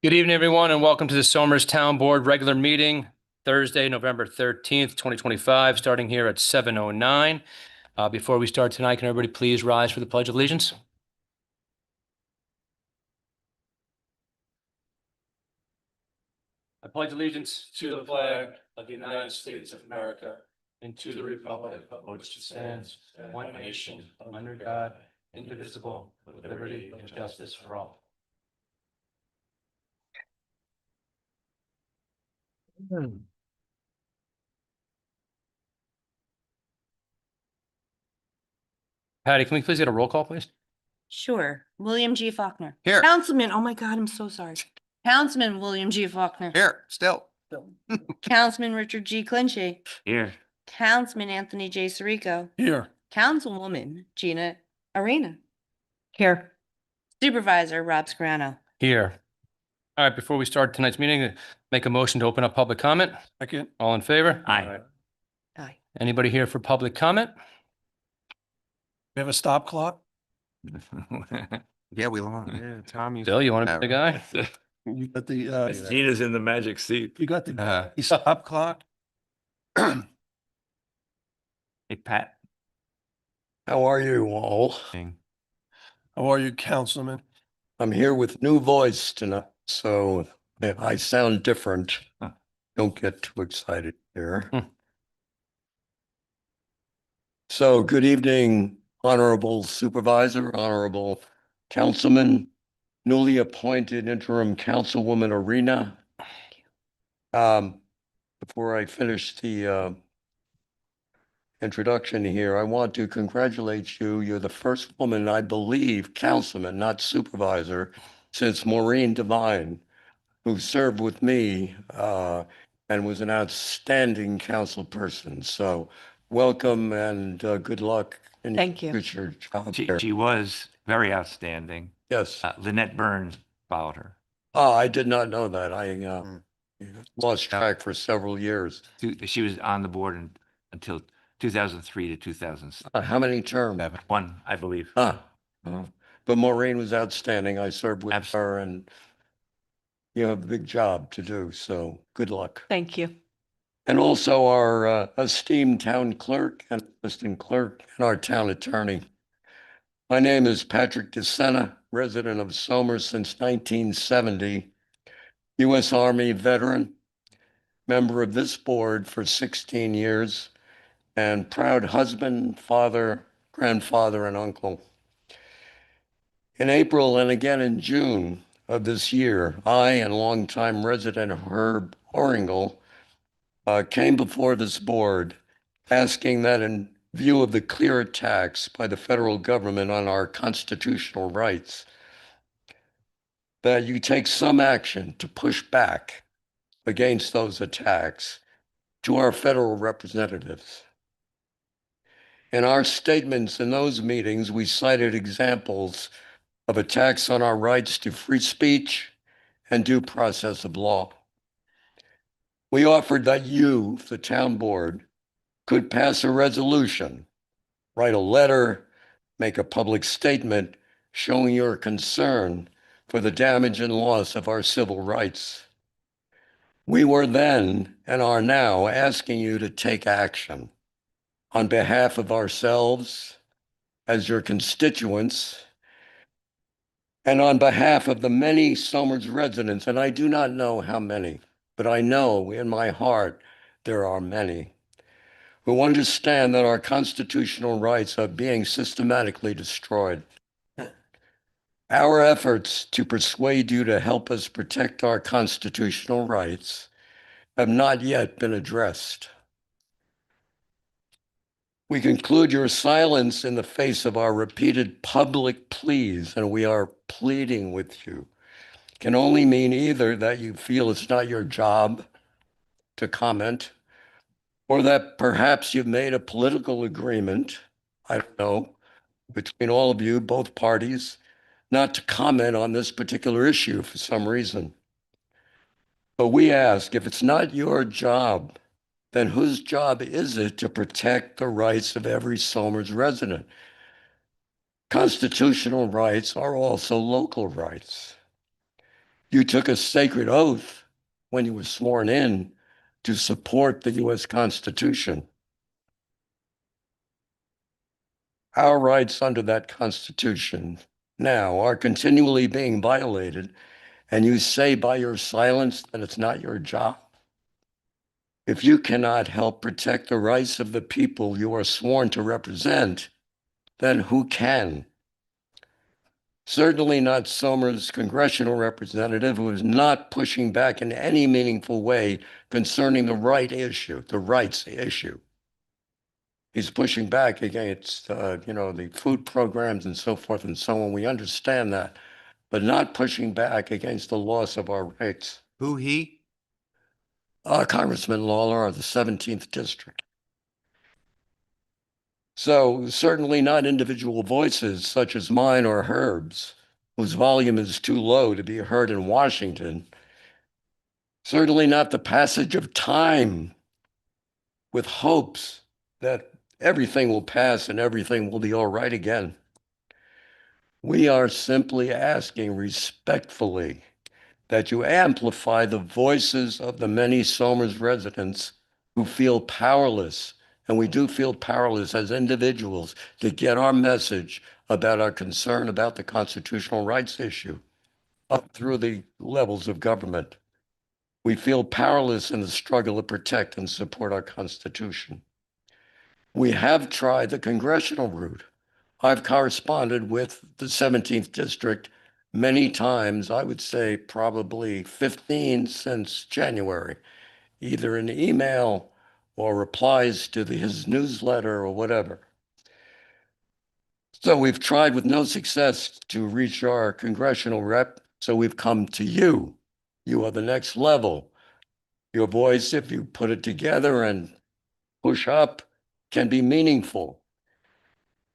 Good evening, everyone, and welcome to the Somers Town Board regular meeting, Thursday, November 13th, 2025, starting here at 7:09. Before we start tonight, can everybody please rise for the Pledge of Allegiance? I pledge allegiance to the flag of the United States of America and to the republic for which it stands, one nation, under God, indivisible, with liberty and justice for all. Patty, can we please get a roll call, please? Sure. William G. Faulkner. Here. Councilman, oh my God, I'm so sorry. Councilman William G. Faulkner. Here, still. Councilman Richard G. Clinchy. Here. Councilman Anthony J. Sirico. Here. Councilwoman Gina Arena. Here. Supervisor Rob Scarano. Here. All right, before we start tonight's meeting, make a motion to open up public comment. Second. All in favor? Aye. Aye. Anybody here for public comment? We have a stop clock? Yeah, we lost. Yeah, Tom. Bill, you want to be the guy? You got the, Gina's in the magic seat. you got the stop clock? Hey, Pat. How are you all? How are you, Councilman? I'm here with new voice tonight, so if I sound different, Huh. don't get too excited here. Hmm. So good evening, Honorable Supervisor, Honorable Councilman, newly appointed interim Councilwoman Arena. Before I finish the introduction here, I want to congratulate you. You're the first woman, I believe, councilman, not supervisor, since Maureen Devine, who served with me and was an outstanding council person. So welcome and good luck in your Thank you. future job there. She was very outstanding. Yes. Lynette Burns followed her. Oh, I did not know that. I lost track for several years. She was on the board until 2003 to 2001, How many terms? I believe. But Maureen was outstanding. I served with her and you have a big job to do. So good luck. Thank you. And also our esteemed town clerk and assistant clerk and our town attorney. My name is Patrick DeSena, resident of Somers since 1970, U.S. Army veteran, member of this board for 16 years, and proud husband, father, grandfather, and uncle. In April and again in June of this year, I and longtime resident Herb Oringle came before this board asking that in view of the clear attacks by the federal government on our constitutional rights, that you take some action to push back against those attacks to our federal representatives. In our statements in those meetings, we cited examples of attacks on our rights to free speech and due process of law. We offered that you, the town board, could pass a resolution, write a letter, make a public statement showing your concern for the damage and loss of our civil rights. We were then and are now asking you to take action on behalf of ourselves as your constituents and on behalf of the many Somers residents, and I do not know how many, but I know in my heart there are many who understand that our constitutional rights are being systematically destroyed. Our efforts to persuade you to help us protect our constitutional rights have not yet been addressed. We conclude your silence in the face of our repeated public pleas, and we are pleading with you, can only mean either that you feel it's not your job to comment, or that perhaps you've made a political agreement, I don't know, between all of you, both parties, not to comment on this particular issue for some reason. But we ask, if it's not your job, then whose job is it to protect the rights of every Somers resident? Constitutional rights are also local rights. You took a sacred oath when you were sworn in to support the U.S. Constitution. Our rights under that Constitution now are continually being violated, and you say by your silence that it's not your job. If you cannot help protect the rights of the people you are sworn to represent, then who can? Certainly not Somers' congressional representative, who is not pushing back in any meaningful way concerning the rights issue. He's pushing back against, the food programs and so forth and so on. We understand that, but not pushing back against the loss of our rights. Who, he? Congressman Lawler of the 17th District. So certainly not individual voices such as mine or Herb's, whose volume is too low to be heard in Washington. Certainly not the passage of time with hopes that everything will pass and everything will be all right again. We are simply asking respectfully that you amplify the voices of the many Somers residents who feel powerless, and we do feel powerless as individuals, to get our message about our concern about the constitutional rights issue up through the levels of government. We feel powerless in the struggle to protect and support our Constitution. We have tried the congressional route. I've corresponded with the 17th District many times, I would say probably 15 since January, either in email or replies to his newsletter or whatever. So we've tried with no success to reach our congressional rep, so we've come to you. You are the next level. Your voice, if you put it together and push up, can be meaningful.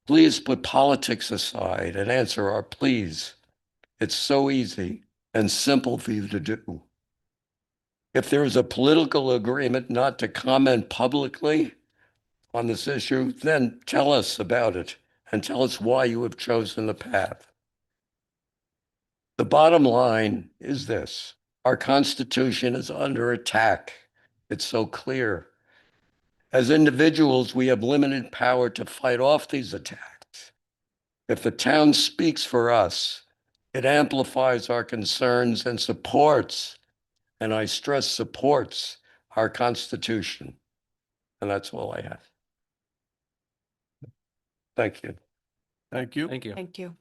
Please put politics aside and answer our pleas. It's so easy and simple for you to do. If there is a political agreement not to comment publicly on this issue, then tell us about it and tell us why you have chosen the path. The bottom line is this: our Constitution is under attack. It's so clear. As individuals, we have limited power to fight off these attacks. If the town speaks for us, it amplifies our concerns and supports, and I stress supports, our Constitution. And that's all I have. Thank you. Thank you. Thank you. Thank you.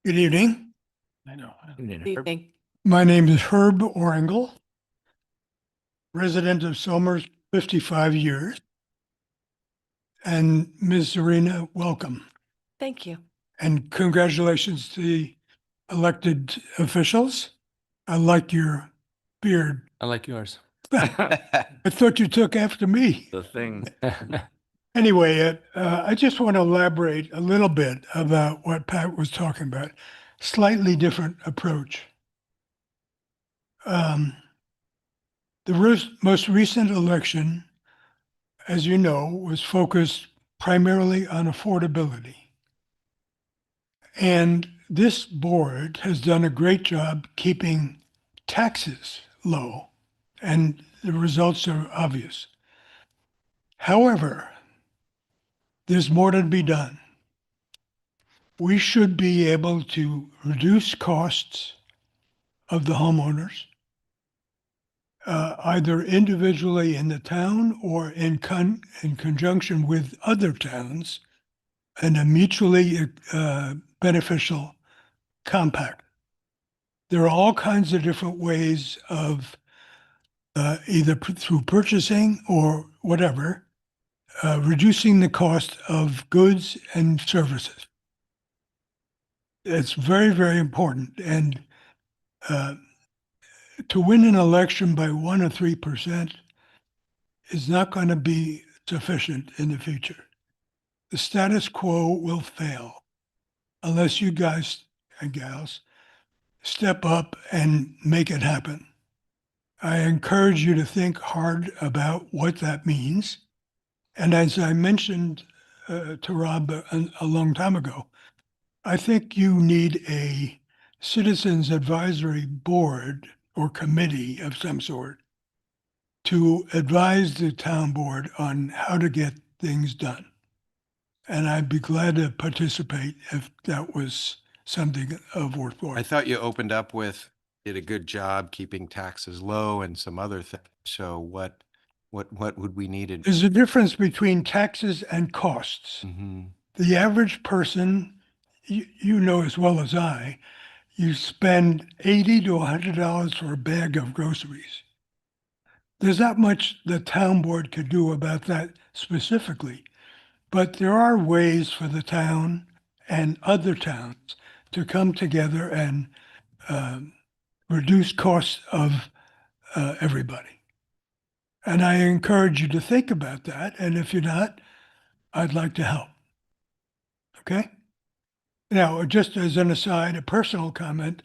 Good evening. I know. Good evening. My name is Herb Orengel, resident of Somers, 55 years. And Ms. Serena, welcome. Thank you. And congratulations to the elected officials. I like your beard. I like yours. I thought you took after me. The thing. Anyway, I just want to elaborate a little bit about what Pat was talking about. Slightly different approach. The most recent election, as you know, was focused primarily on affordability. And this board has done a great job keeping taxes low, and the results are obvious. However, there's more to be done. We should be able to reduce costs of the homeowners, either individually in the town or in conjunction with other towns, in a mutually beneficial compact. There are all kinds of different ways of either through purchasing or whatever, reducing the cost of goods and services. It's very, very important. And to win an election by 1 or 3% is not going to be sufficient in the future. The status quo will fail unless you guys and gals step up and make it happen. I encourage you to think hard about what that means. And as I mentioned to Rob a long time ago, I think you need a citizens advisory board or committee of some sort to advise the town board on how to get things done. And I'd be glad to participate if that was something of worthwhile. I thought you opened up with, did a good job keeping taxes low and some other things. So what would we need? There's a difference between taxes and costs. Mhm. The average person, you know as well as I, you spend $80 to $100 for a bag of groceries. There's not much the town board could do about that specifically, but there are ways for the town and other towns to come together and reduce costs of everybody. And I encourage you to think about that. And if you're not, I'd like to help. Okay? Now, just as an aside, a personal comment,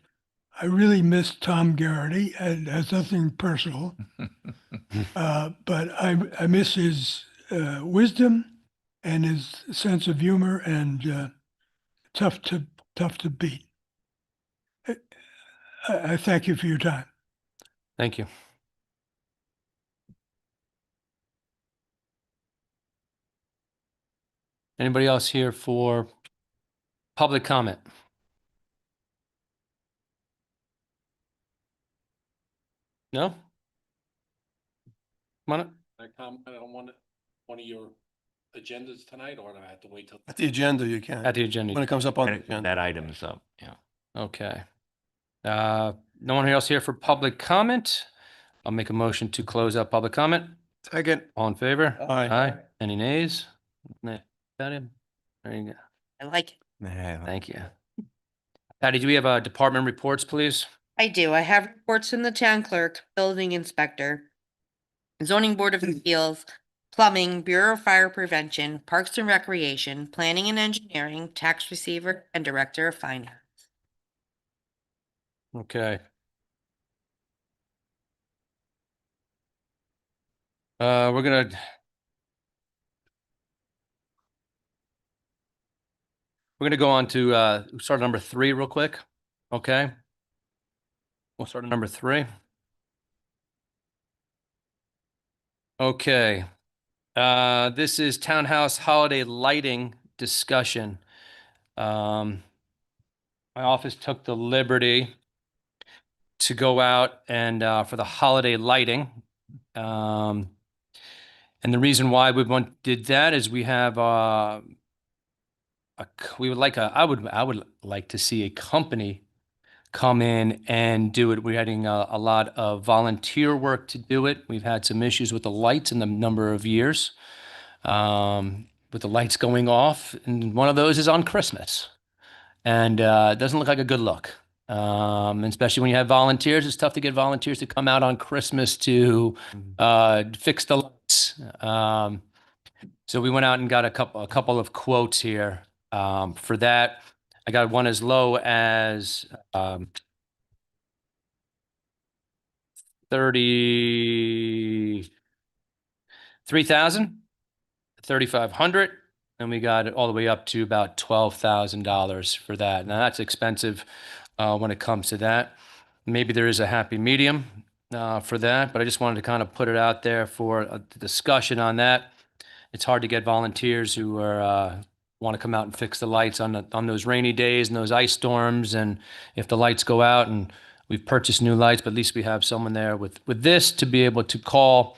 I really miss Tom Garrity, and it has nothing personal. But I miss his wisdom and his sense of humor, and tough to beat. I thank you for your time. Thank you. Anybody else here for public comment? No? Come on up. I comment on one of your agendas tonight, or do I have to wait till? At the agenda, you can. At the agenda. When it comes up on the And agenda. that item is up, yeah. Okay. No one else here for public comment? I'll make a motion to close out public comment. Second. All in favor? Aye. Aye. Any nays? Nay. Patty? There you go. I like it. Yeah. Thank you. Patty, do we have department reports, please? I do. I have reports from the town clerk, building inspector, zoning board of appeals, plumbing, Bureau of Fire Prevention, Parks and Recreation, planning and engineering, tax receiver, and director of finance. Okay. We're gonna go on to start number 3 real quick. Okay. We'll start at number 3. Okay. This is townhouse holiday lighting discussion. My office took the liberty to go out and for the holiday lighting. And the reason why did that is we have I would like to see a company come in and do it. We're having a lot of volunteer work to do it. We've had some issues with the lights in the number of years, with the lights going off, and one of those is on Christmas, and it doesn't look like a good look. And especially when you have volunteers, it's tough to get volunteers to come out on Christmas to fix the lights. So we went out and got a couple of quotes here for that. I got one as low as 33,000, 3,500, and we got it all the way up to about $12,000 for that. Now that's expensive when it comes to that. Maybe there is a happy medium for that, but I just wanted to kind of put it out there for a discussion on that. It's hard to get volunteers who are want to come out and fix the lights on those rainy days and those ice storms. And if the lights go out, and we've purchased new lights, but at least we have someone there with this to be able to call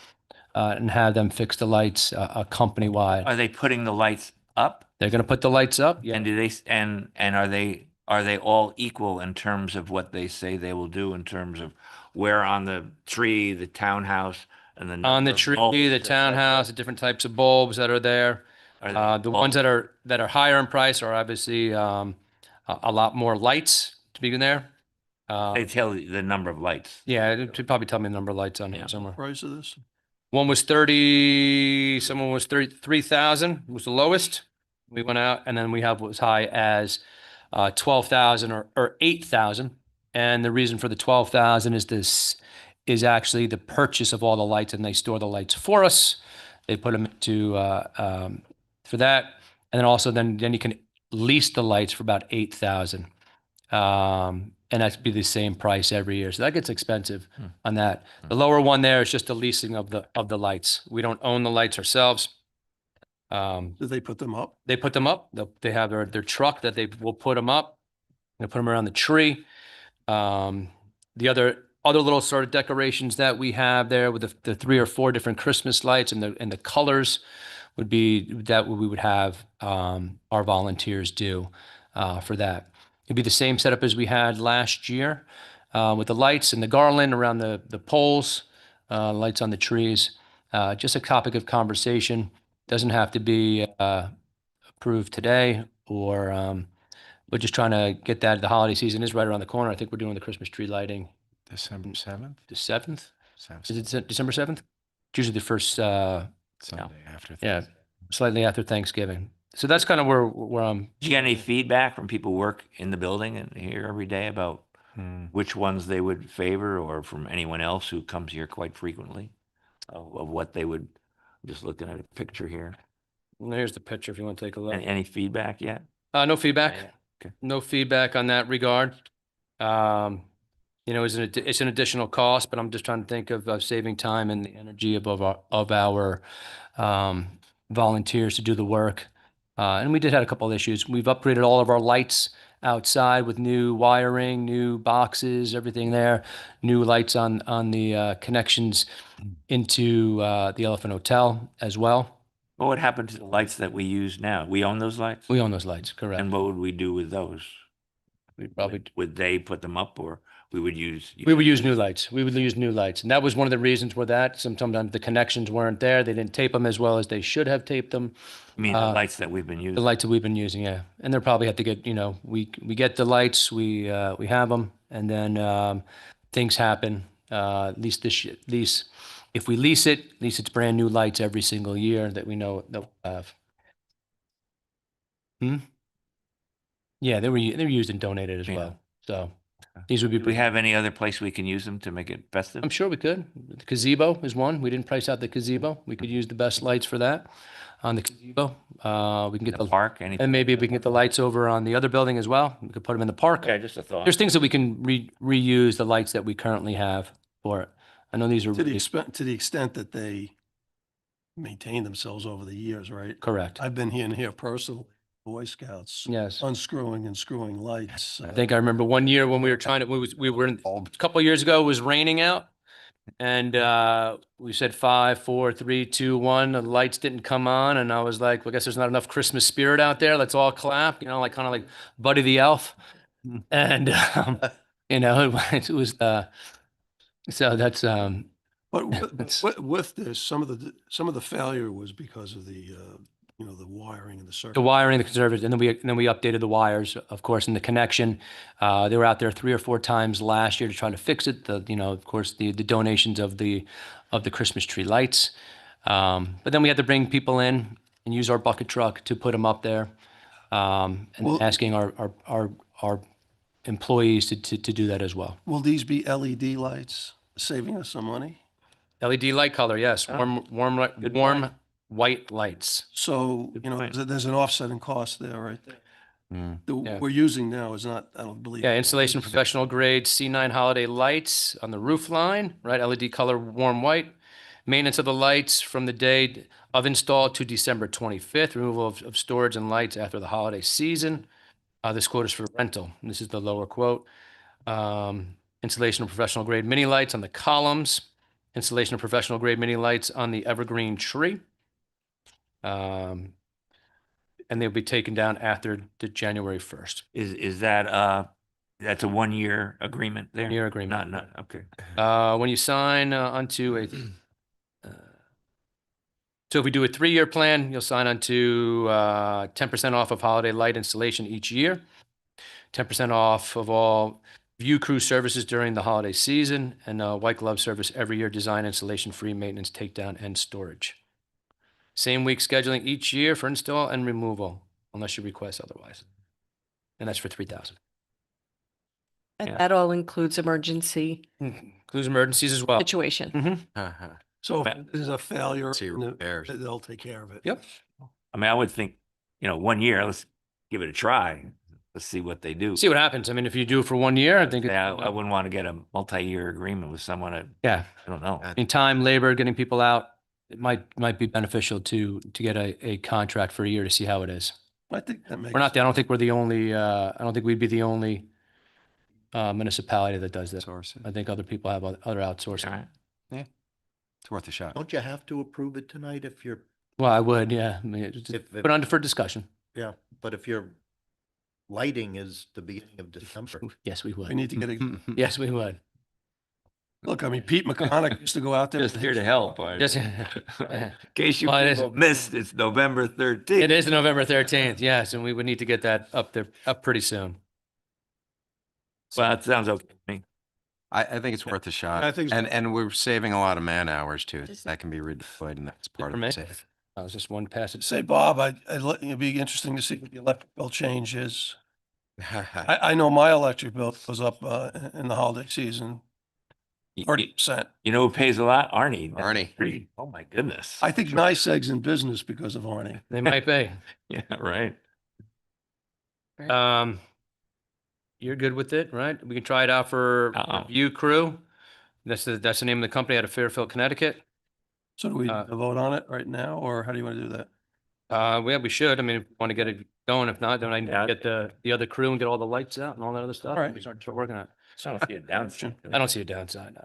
and have them fix the lights company-wide. Are they putting the lights up? They're going to put the lights up. Yeah. And do they, and are they all equal in terms of what they say they will do in terms of where on the tree, the townhouse, and the On number the of tree, bulbs, the et cetera? townhouse, the different types of bulbs that are there. Are they The all- ones that are higher in price are obviously a lot more lights to be in there. They tell you the number of lights. Yeah, it should probably tell me the number of lights on here Yeah. somewhere. Price of this? One was someone was 33,000 was the lowest. We went out, and then we have what was high as 12,000 or 8,000. And the reason for the 12,000 is actually the purchase of all the lights, and they store the lights for us. They put them into for that, and then also then you can lease the lights for about 8,000, and that'd be the same price every year. So that gets expensive on that. The lower one there is just the leasing of the lights. We don't own the lights ourselves. Did they put them up? They put them up. They have their truck that they will put them up. They put them around the tree. The other little sort of decorations that we have there with the 3 or 4 different Christmas lights and the colors would be that we would have our volunteers do for that. It'd be the same setup as we had last year with the lights and the garland around the poles, lights on the trees. Just a topic of conversation. Doesn't have to be approved today, or we're just trying to get that. The holiday season is right around the corner. I think we're doing the Christmas tree lighting December 7th? the 7th. Sounds Is it December 7th? It's usually the first, Sunday after. yeah, slightly after Thanksgiving. So that's kind of where I'm. Did you get any feedback from people who work in the building and here every day about which ones they would favor, or from anyone else who comes here quite frequently of what they would? I'm just looking at a picture here. Here's the picture if you want to take a look. Any feedback yet? No feedback. Yeah, okay. No feedback on that regard. You know, it's an additional cost, but I'm just trying to think of saving time and the energy of our volunteers to do the work. And we did have a couple of issues. We've upgraded all of our lights outside with new wiring, new boxes, everything there, new lights on the connections into the Elephant Hotel as well. Well, what happened to the lights that we use now? We own those lights? We own those lights, correct? And what would we do with those? We probably Would they put them up, or we would use? We would use new lights. We would use new lights. And that was one of the reasons for that. Sometimes the connections weren't there. They didn't tape them as well as they should have taped them. I mean, the lights that we've been using? The lights that we've been using, yeah. And they'll probably have to get, you know, we get the lights, we have them, and then things happen. At least if we lease it, at least it's brand new lights every single year that we know that we'll have. Yeah, they're used and donated as Yeah. well. So these would be. Do we have any other place we can use them to make it festive? I'm sure we could. The gazebo is one. We didn't price out the gazebo. We could use the best lights for that on the gazebo. We can get The park, anything? and maybe we can get the lights over on the other building as well. We could put them in the park. Yeah, just a thought. There's things that we can reuse the lights that we currently have for it. I know these are To the really to the extent that they maintain themselves over the years, right? correct. I've been here personally, Boy Scouts, Yes. unscrewing and screwing lights. I think I remember one year when we were trying to, we were in, a couple of years ago, it was raining out. And we said 5, 4, 3, 2, 1. The lights didn't come on, and I was like, well, I guess there's not enough Christmas spirit out there. Let's all clap, you know, like kind of like Buddy the Elf. And you know, it was so that's But It's- with this, some of the failure was because of the, you know, the wiring and the circuit. the wiring, the conservatives, and then we updated the wires, of course, and the connection. They were out there 3 or 4 times last year to try to fix it. You know, of course, the donations of the Christmas tree lights. But then we had to bring people in and use our bucket truck to put them up there, and Well- asking our employees to do that as well. Will these be LED lights, saving us some money? LED light color, yes, warm white lights. So, Good you know, point. there's an offsetting cost there, right there. The Yeah. we're using now is not, I don't believe. Yeah, installation professional grade C9 holiday lights on the roof line, right? LED color warm white. Maintenance of the lights from the day of install to December 25th. Removal of storage and lights after the holiday season. This quote is for rental. This is the lower quote. Installation of professional grade mini lights on the columns. Installation of professional grade mini lights on the evergreen tree. And they'll be taken down after the January 1st. Is that, that's a 1-year agreement there? Year agreement. Not, okay. When you sign onto a, so if we do a 3-year plan, you'll sign onto 10% off of holiday light installation each year, 10% off of all view crew services during the holiday season, and white glove service every year, design, installation, free maintenance, takedown, and storage. Same week scheduling each year for install and removal, unless you request otherwise. And that's for 3,000. Yeah. And that all includes emergency Includes emergencies as well. situation. Mhm. Uh-huh. So if there's a failure, See in the- repairs. they'll take care of it. Yep. I mean, I would think, 1 year, let's give it a try. Let's see what they do. See what happens. I mean, if you do it for 1 year, I think, Yeah, I wouldn't want to get a multi-year agreement with someone. yeah, I don't know. I mean, time, labor, getting people out, it might be beneficial to get a contract for a year to see how it is. I think that makes. I don't think we're the only, I don't think we'd be the only municipality that does this. Source it. I think other people have other All outsourcing. right. It's worth a shot. Don't you have to approve it tonight if you're, Well, I would, yeah. I mean, just If- put on for discussion. yeah, but if your lighting is the beginning of December? Yes, we We would. need to get a, Yes, we would. look, I mean, Pete McConaughey used to go out there. Just here to help. Just, In case you Well, it is- people missed, it's November 13th. it is November 13th, yes, and we would need to get that up there, up pretty soon. Well, that sounds okay to me. I think it's worth a shot. I think so. And we're saving a lot of man hours too. That can be redeployed and that's part for of me. the save. I was just one passage. Say, Bob, it'd be interesting to see what the electric bill change is. I know my electric bill goes up, in the holiday season, You- 30%. You know who pays a lot? Arnie. Arnie. Oh, my goodness. I think NICEAG's in business because of Arnie. They might be. Yeah, right. You're good with it, right? We can try it out for Uh-uh. View Crew. That's the name of the company out of Fairfield, Connecticut. So do we Uh, vote on it right now, or how do you want to do that? We should. I mean, if we want to get it going, if not, then I Yeah. get the other crew and get all the lights out and all that other stuff. All right. We start working on it. I don't see a downside. I don't see a downside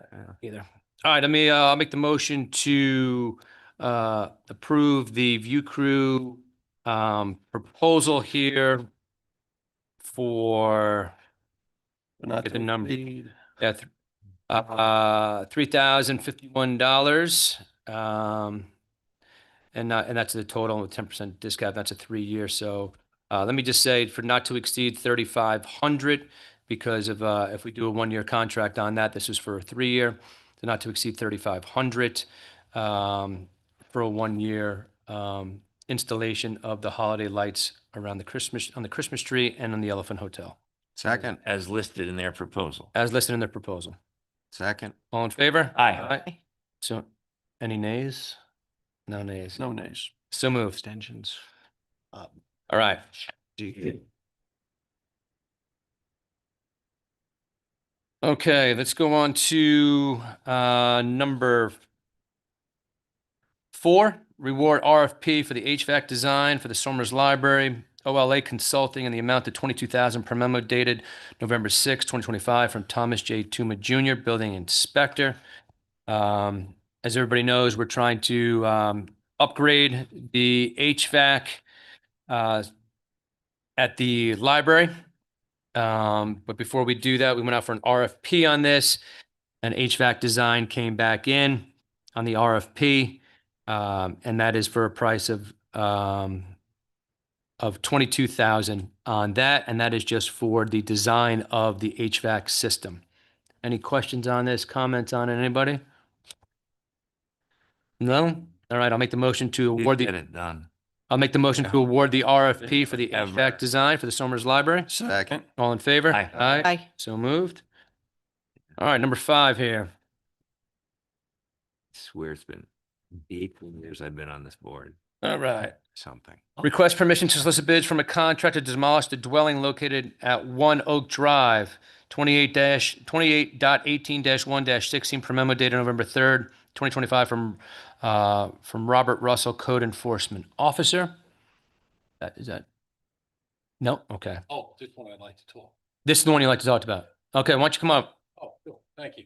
either. All right, I'll make the motion to approve the View Crew proposal here for But not Get the to number. exceed- $3,051. And that's the total with 10% discount. That's a 3-year. So let me just say for not to exceed 3,500 because of if we do a 1-year contract on that, this is for a 3-year. So not to exceed 3,500 for a 1-year installation of the holiday lights around the Christmas tree and on the Elephant Hotel, Second, As listed in their proposal. as listed in their proposal. second. All in favor? Aye. So, any nays? No nays. No nays. So moved. Extensions. All right. Okay, let's go on to number 4, reward RFP for the HVAC design for the Somers Library, OLA Consulting, in the amount of $22,000 per memo dated November 6, 2025, from Thomas J. Tuma Jr., Building Inspector. As everybody knows, we're trying to upgrade the HVAC at the library. But before we do that, we went out for an RFP on this. An HVAC design came back in on the RFP, and that is for a price of $22,000 on that, and that is just for the design of the HVAC system. Any questions on this? Comments on it? Anybody? No? All right, I'll make the motion to award Get the, it done. I'll make the motion to award the RFP for the Ever. HVAC design for the Somers Library. Second. All in favor? Aye. Aye. So moved. All right, number 5 here. I swear it's been 18 years I've been on this board. All right. Something. Request permission to solicit bids from a contractor to demolish the dwelling located at 1 Oak Drive, 28.18-1-16 per memo dated November 3rd, 2025 from Robert Russell, Code Enforcement Officer. Is that? No? Okay. Oh, this one I'd like to talk. This is the one you like to talk about. Okay, why don't you come up? Oh, cool. Thank you.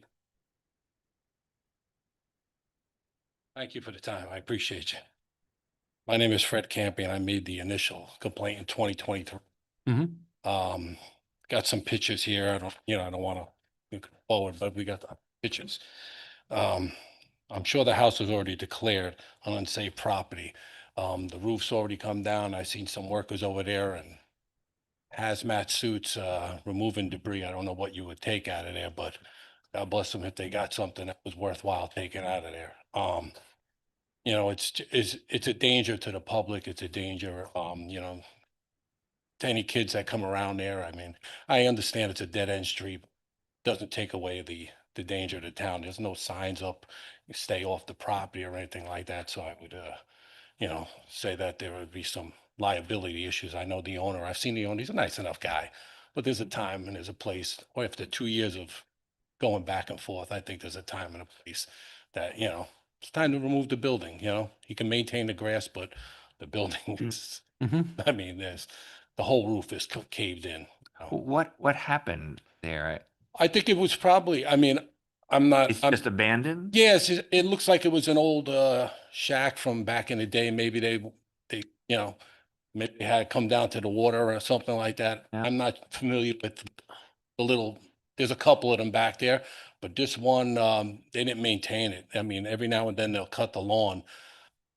Thank you for the time. I appreciate you. My name is Fred Campion. I made the initial complaint in 2023. Mhm. Got some pictures here. I don't want to go forward, but we got the pictures. I'm sure the house was already declared an unsafe property. The roof's already come down. I've seen some workers over there and hazmat suits, removing debris. I don't know what you would take out of there, but God bless them if they got something that was worthwhile taking out of there. It's a danger to the public. It's a danger, to any kids that come around there. I mean, I understand it's a dead end street. doesn't take away the danger of the town. There's no signs up, you stay off the property or anything like that. So I would, say that there would be some liability issues. I know the owner, I've seen the owner, he's a nice enough guy, but there's a time and there's a place, or after 2 years of going back and forth, I think there's a time and a place that, it's time to remove the building, he can maintain the grass, but the building is, I mean, the whole roof is caved in. What happened there? I think it was probably, I mean, It's I'm just abandoned? yes, it looks like it was an old shack from back in the day. Maybe they, maybe they had come down to the water or something like that. Yeah. I'm not familiar with the there's a couple of them back there, but this one, they didn't maintain it. I mean, every now and then they'll cut the lawn,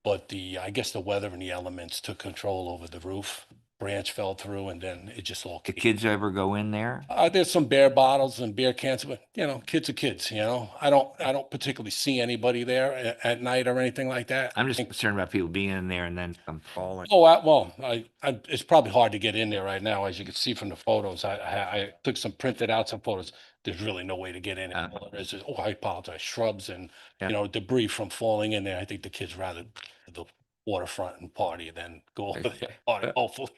but I guess the weather and the elements took control over the roof. Branch fell through and then it just all The caved. kids ever go in there? There's some beer bottles and beer cans, but kids are kids, I don't particularly see anybody there at night or anything like that. I'm just concerned about people being in there and then some falling. Oh, well, it's probably hard to get in there right now, as you can see from the photos. I took some printed out some photos. There's really no way to get in. All there is I apologize, shrubs and, Yeah. debris from falling in there. I think the kids rather the waterfront and party than go over there, party, hopefully.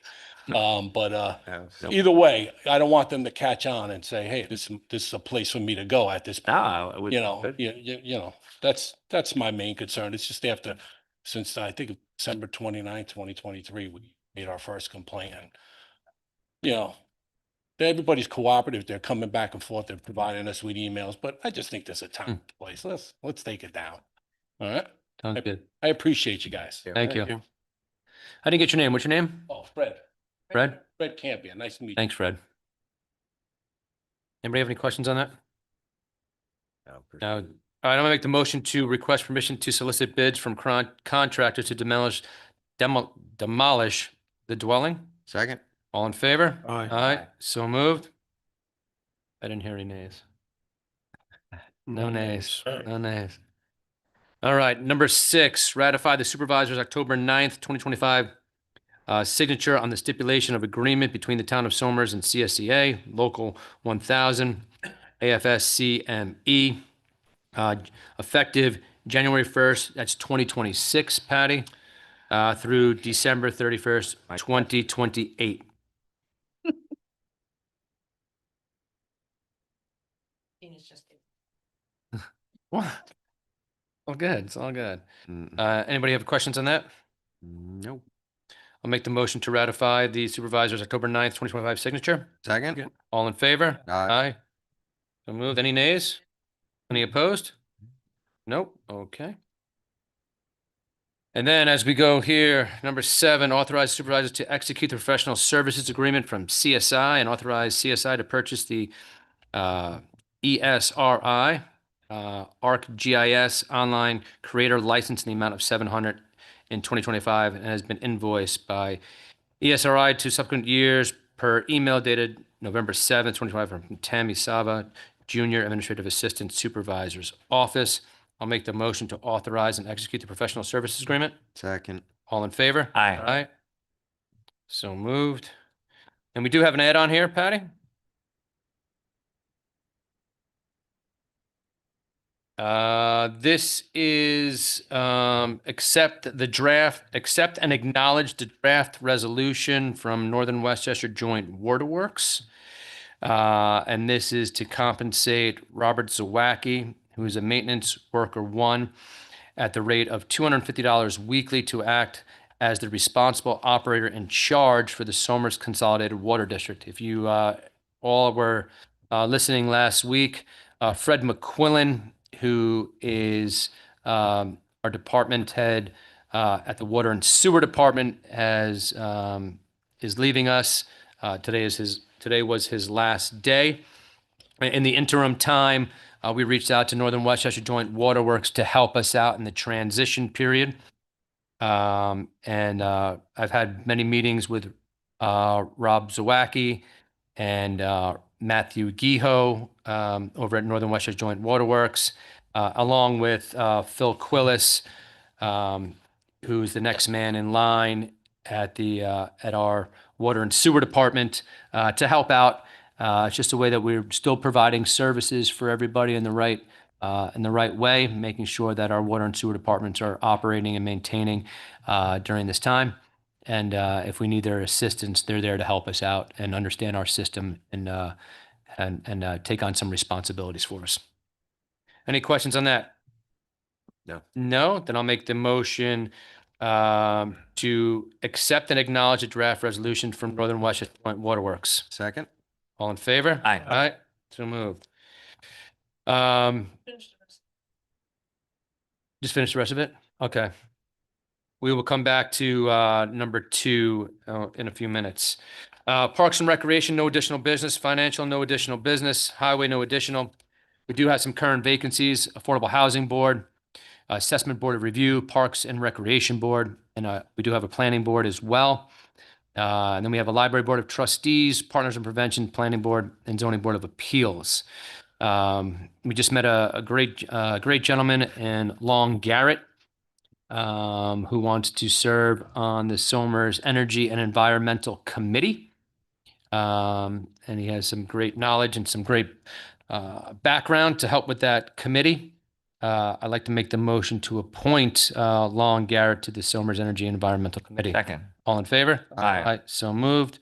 Either way, I don't want them to catch on and say, hey, this is a place for me to go at this point. No, it would. That's my main concern. It's just after, since I think December 29th, 2023, we made our first complaint. And, everybody's cooperative. They're coming back and forth. They're providing us with emails, but I just think there's a time and place. Let's take it down. All right. Sounds good. I appreciate you guys. Thank you. I didn't get your name. What's your name? Oh, Fred. Fred? Fred Campion. Nice to meet you. Thanks, Fred. Anybody have any questions on that? No, No. All right, I'm gonna make the motion to request permission to solicit bids from contractors to demolish the dwelling. Second? All in favor? Aye. Aye, so moved. I didn't hear any nays. No nays, no nays. All right, number 6, ratify the supervisor's October 9th, 2025 signature on the stipulation of agreement between the town of Somers and CSEA, Local 1000, AFSCME, effective January 1st, that's 2026, Patty, through December 31st, 2028. What? All good, it's all good. Anybody have questions on that? Nope. I'll make the motion to ratify the supervisor's October 9th, 2025 signature. Second? All in favor? Aye. So moved. Any nays? Any opposed? Nope. Okay. And then as we go here, number 7, authorize supervisors to execute the professional services agreement from CSI and authorize CSI to purchase the ESRI ArcGIS online creator license in the amount of $700 in 2025 and has been invoiced by ESRI to subsequent years per email dated November 7th, 2025 from Tammy Sava, Junior Administrative Assistant Supervisor's Office. I'll make the motion to authorize and execute the professional services agreement. Second. All in favor? Aye. Aye. So moved. And we do have an add-on here, Patty? This is accept and acknowledge the draft resolution from Northern Westchester Joint Waterworks. And this is to compensate Robert Zawacki, who is a maintenance worker 1, at the rate of $250 weekly to act as the responsible operator in charge for the Somers Consolidated Water District. If you all were listening last week, Fred McQuillan, who is our department head at the Water and Sewer Department, is leaving us. Today was his last day. In the interim time, we reached out to Northern Westchester Joint Waterworks to help us out in the transition period. And I've had many meetings with Rob Zawacki and Matthew Geho over at Northern Westchester Joint Waterworks, along with Phil Quillis, who's the next man in line at our Water and Sewer Department, to help out It's just a way that we're still providing services for everybody in the right way, making sure that our water and sewer departments are operating and maintaining during this time. And if we need their assistance, they're there to help us out and understand our system and take on some responsibilities for us. Any questions on that? No. No? Then I'll make the motion to accept and acknowledge a draft resolution from Northern Westchester Joint Waterworks. Second? All in favor? Aye. Aye. So moved. Just finish the rest of it? Okay. We will come back to number 2 in a few minutes. Parks and Recreation, no additional business. Financial, no additional business. Highway, no additional. We do have some current vacancies. Affordable Housing Board, Assessment Board of Review, Parks and Recreation Board, and we do have a Planning Board as well. And then we have a Library Board of Trustees, Partners in Prevention, Planning Board, and Zoning Board of Appeals. We just met a great gentleman in Long Garrett, who wants to serve on the Somers Energy and Environmental Committee. And he has some great knowledge and some great background to help with that committee. I'd like to make the motion to appoint Long Garrett to the Somers Energy and Environmental Committee. Second. All in favor? Aye. So moved.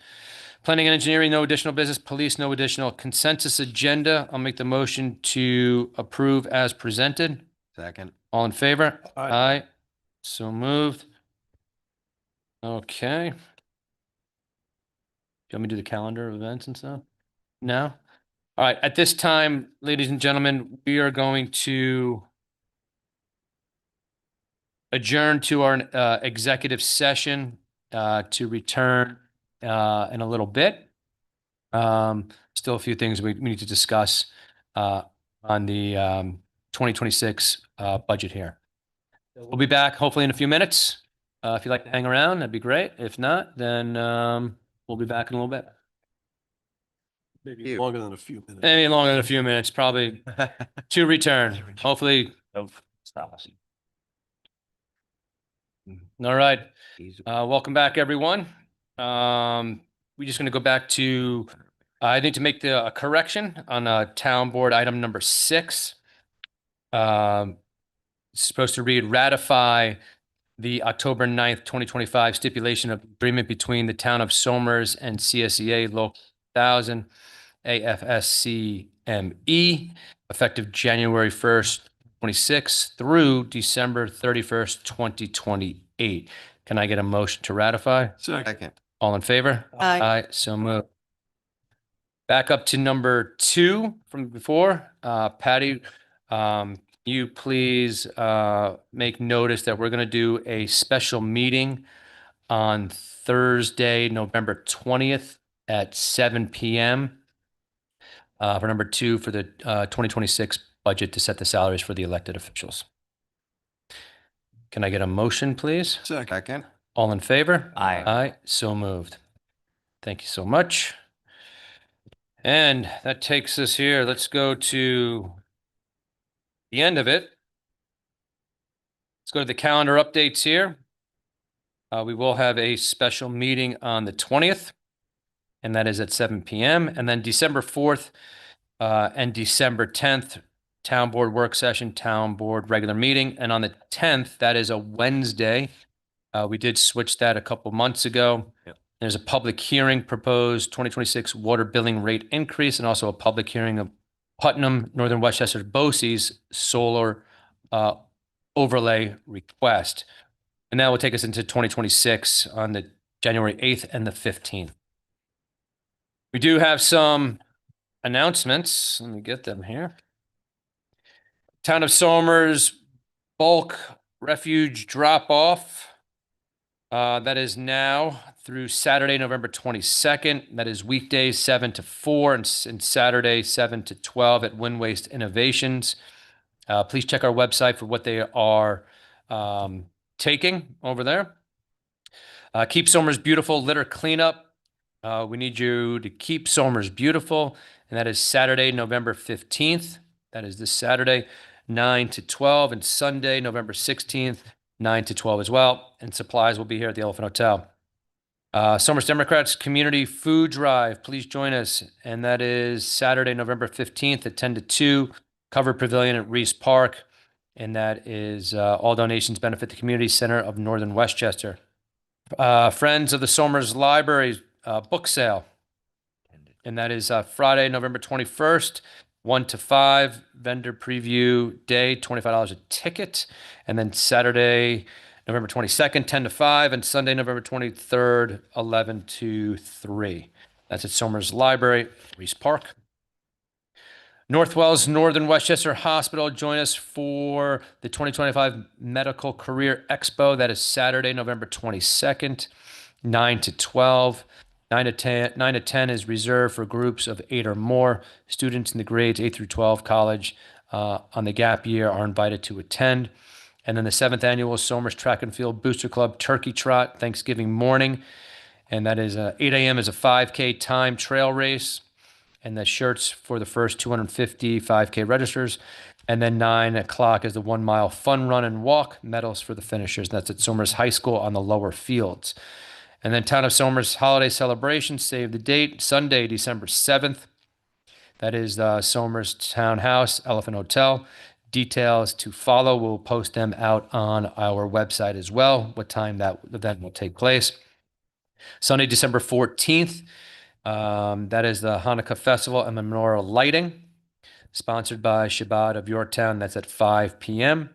Planning and Engineering, no additional business. Police, no additional. Consensus agenda, I'll make the motion to approve as presented. Second. All in favor? Aye. So moved. Okay. Do you want me to do the calendar of events and stuff? No? All right, at this time, ladies and gentlemen, we are going to adjourn to our executive session to return in a little bit. Still a few things we need to discuss on the 2026 budget here. We'll be back hopefully in a few minutes. If you'd like to hang around, that'd be great. If not, then we'll be back in a little bit. Maybe longer than a few minutes. Maybe longer than a few minutes, probably to return. Hopefully. Stop us. All right. Welcome back, everyone. We're just going to go back to, I need to make a correction on Town Board item number 6. It's supposed to read ratify the October 9th, 2025 stipulation of agreement between the Town of Somers and CSEA Local 1000 AFSCME effective January 1st, 26 through December 31st, 2028. Can I get a motion to ratify? Second. All in favor? Aye. So moved. Back up to number 2 from before. Patty, you please make notice that we're going to do a special meeting on Thursday, November 20th at 7 p.m. For number 2 for the 2026 budget to set the salaries for the elected officials. Can I get a motion, please? Second. All in favor? Aye. Aye, so moved. Thank you so much. And that takes us here. Let's go to the end of it. Let's go to the calendar updates here. We will have a special meeting on the 20th, and that is at 7 p.m. And then December 4th and December 10th, Town Board work session, Town Board regular meeting. And on the 10th, that is a Wednesday. We did switch that a couple months ago. Yep. There's a public hearing proposed 2026 water billing rate increase, and also a public hearing of Putnam, Northern Westchester, BOCES solar overlay request. And that will take us into 2026 on the January 8th and the 15th. We do have some announcements. Let me get them here. Town of Somers bulk refuge drop off. That is now through Saturday, November 22nd. That is weekdays 7 to 4 and Saturday 7 to 12 at Wind Waste Innovations. Please check our website for what they are taking over there. Keep Somers Beautiful litter cleanup. We need you to keep Somers beautiful, and that is Saturday, November 15th. That is this Saturday, 9 to 12, and Sunday, November 16th, 9 to 12 as well. And supplies will be here at the Elephant Hotel. Somers Democrats Community Food Drive, please join us. And that is Saturday, November 15th at 10 to 2, Covered Pavilion at Reese Park. And that is all donations benefit the Community Center of Northern Westchester. Friends of the Somers Library book sale. And that is Friday, November 21st, 1 to 5, vendor preview day, $25 a ticket. And then Saturday, November 22nd, 10 to 5, and Sunday, November 23rd, 11 to 3. That's at Somers Library, Reese Park. Northwells Northern Westchester Hospital, join us for the 2025 Medical Career Expo. That is Saturday, November 22nd, 9 to 12. 9 to 10 is reserved for groups of 8 or more. Students in the grades 8 through 12 college on the gap year are invited to attend. And then the 7th annual Somers Track and Field Booster Club Turkey Trot, Thanksgiving morning. And that is 8 a.m. is a 5K time trail race. And the shirts for the first 250 5K registers. And then 9 o'clock is the 1 mile fun run and walk, medals for the finishers. That's at Somers High School on the lower fields. And then Town of Somers holiday celebration, save the date, Sunday, December 7th. That is Somers Townhouse, Elephant Hotel. Details to follow. We'll post them out on our website as well, what time that event will take place. Sunday, December 14th. That is the Hanukkah Festival and Menorah Lighting, sponsored by Shabbat of Yorktown. That's at 5 p.m.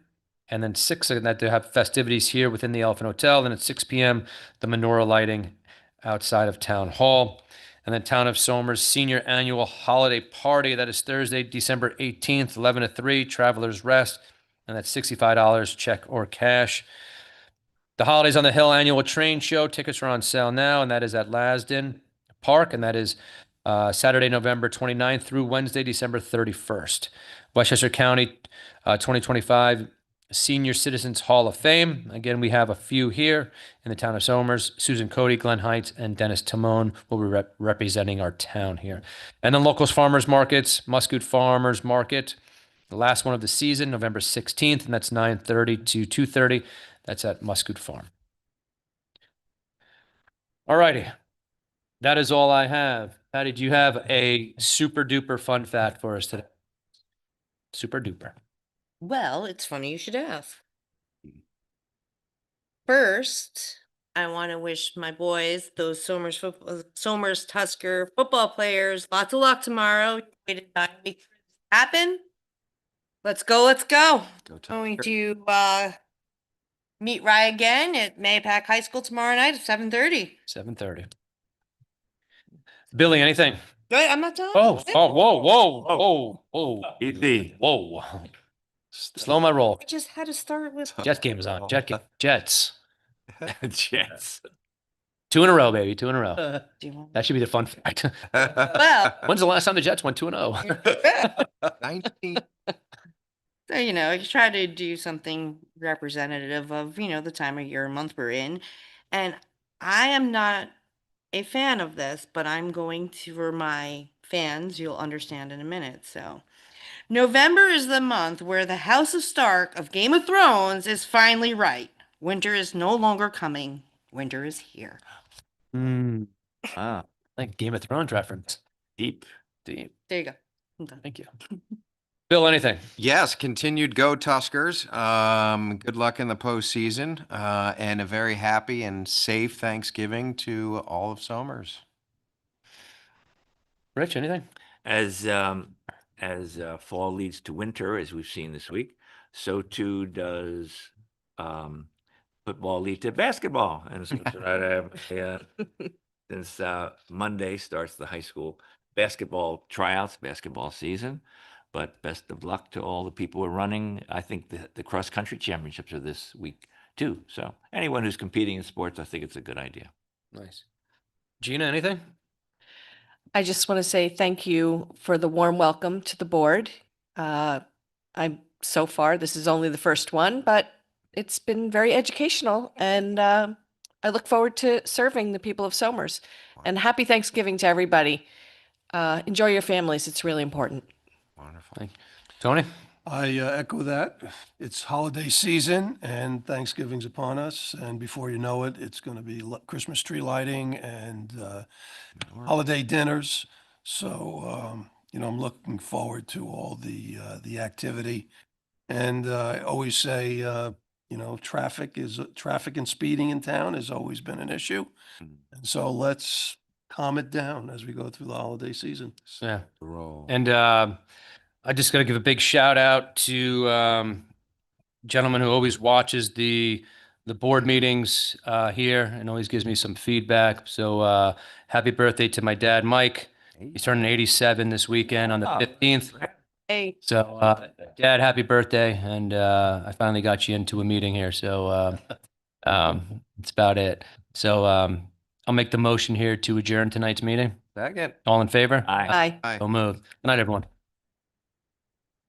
And then 6, that they have festivities here within the Elephant Hotel. Then at 6 p.m., the menorah lighting outside of Town Hall. And then Town of Somers Senior Annual Holiday Party. That is Thursday, December 18th, 11 to 3, Travelers Rest. And that's $65, check or cash. The Holidays on the Hill Annual Train Show. Tickets are on sale now, and that is at Lasden Park. And that is Saturday, November 29th through Wednesday, December 31st. Westchester County 2025 Senior Citizens Hall of Fame. Again, we have a few here in the Town of Somers. Susan Cody, Glenn Heights, and Dennis Timone will be representing our town here. And then Locals Farmers Markets, Muscoot Farmers Market, the last one of the season, November 16th, and that's 9:30 to 2:30. That's at Muscoot Farm. All righty. That is all I have. Patty, do you have a super duper fun fact for us today? Super duper. Well, it's funny you should ask. First, I want to wish my boys, those Somers Tusker football players, lots of luck tomorrow. Waited 9 weeks for this to happen. Let's go, let's go. Going to meet Rye again at Mayapack High School tomorrow night at 7:30. 7:30. Billy, anything? Wait, I'm not done. Whoa, whoa. Easy. Whoa. Slow my roll. I just had to start with. Jet game is on. Jets. Jets. 2 in a row, baby. 2 in a row. Do you want- That should be the fun fact. Well, When's the last time the Jets went 2-0? 19. so, you try to do something representative of, the time of year or month we're in. And I am not a fan of this, but I'm going to, for my fans, you'll understand in a minute. So, November is the month where the House of Stark of Game of Thrones is finally right. Winter is no longer coming. Winter is here. Ah, Like Game of Thrones reference. deep. Deep. There you go. I'm done. Thank you. Bill, anything? Yes, continued go Tuskers. Good luck in the postseason, and a very happy and safe Thanksgiving to all of Somers. Rich, anything? As fall leads to winter, as we've seen this week, so too does football lead to basketball. And so since Monday starts the high school basketball tryouts, basketball season. But best of luck to all the people who are running. I think the cross country championships are this week too. So anyone who's competing in sports, I think it's a good idea. Nice. Gina, anything? I just want to say thank you for the warm welcome to the board. So far, this is only the first one, but it's been very educational, and I look forward to serving the people of Somers. And happy Thanksgiving to everybody. Enjoy your families. It's really important. Wonderful. Thank you. Tony? I echo that. It's holiday season and Thanksgiving's upon us. And before you know it, it's going to be Christmas tree lighting and holiday dinners. So, I'm looking forward to all the activity. And I always say, traffic and speeding in town has always been an issue. And so let's calm it down as we go through the holiday season. Yeah. Roll. And I just got to give a big shout out to gentleman who always watches the board meetings here and always gives me some feedback. So happy birthday to my dad, Mike. He's turning 87 this weekend on the 15th. Hey, So Dad, happy birthday. And I finally got you into a meeting here. So that's about it. So I'll make the motion here to adjourn tonight's meeting. Second. All in favor? Aye. bye. Aye. So moved. Good night, everyone.